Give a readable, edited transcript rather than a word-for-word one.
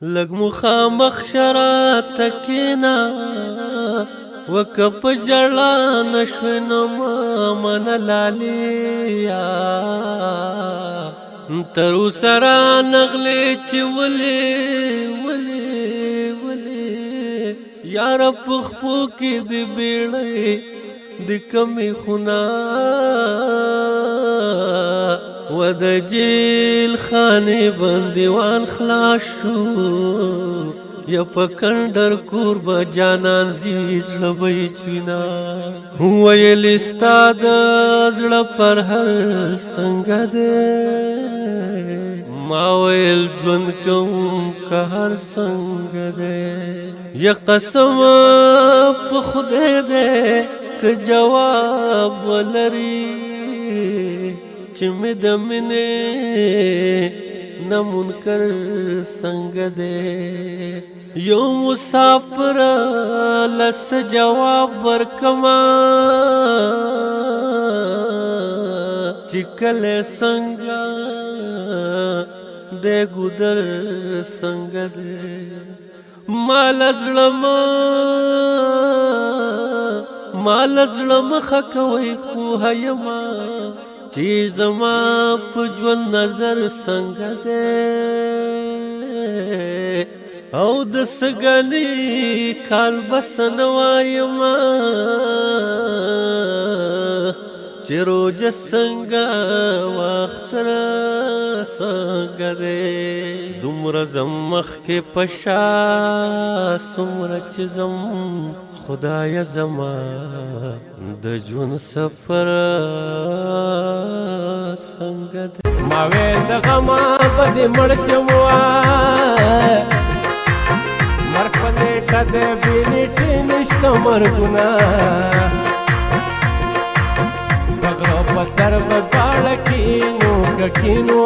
لږ مخامخ شرات تکینا وکه په ژړا نشوې نو ما منلالیا تر اوسه رانغلې چې ولې یاره په خپو کې د بیړۍ د کمې خونه و د جیل خانې بندیوان خلاص شو یا په کندر کور به جانان زی زړه به یې چوینا ویل ستا د زړه پر هر څنګه دی ما ویل ژوند کوم که هر څنګه دی یا قسم په خدای دی که جواب ولري چې مې د مینې نه منکر څنګه دی یو مسافر لس جواب ورکما چې کله څنګه د ګودر څنګه دی مال زړه مخه کوي پوهه یما چې زما په ژوند نظر څنګه دی او د سګنې کال بس نه وایما چې روژه څنګه وخت را څنګه دی دومره زم مخکې په شا څومره چې زم خدای زما د ژوند سفر څنګه دی ما ویل د غمه به دې مړ شم مرګ په نیټه د بېنیټې نشته مرګونه د غره په سر به دواړه کینو که کینو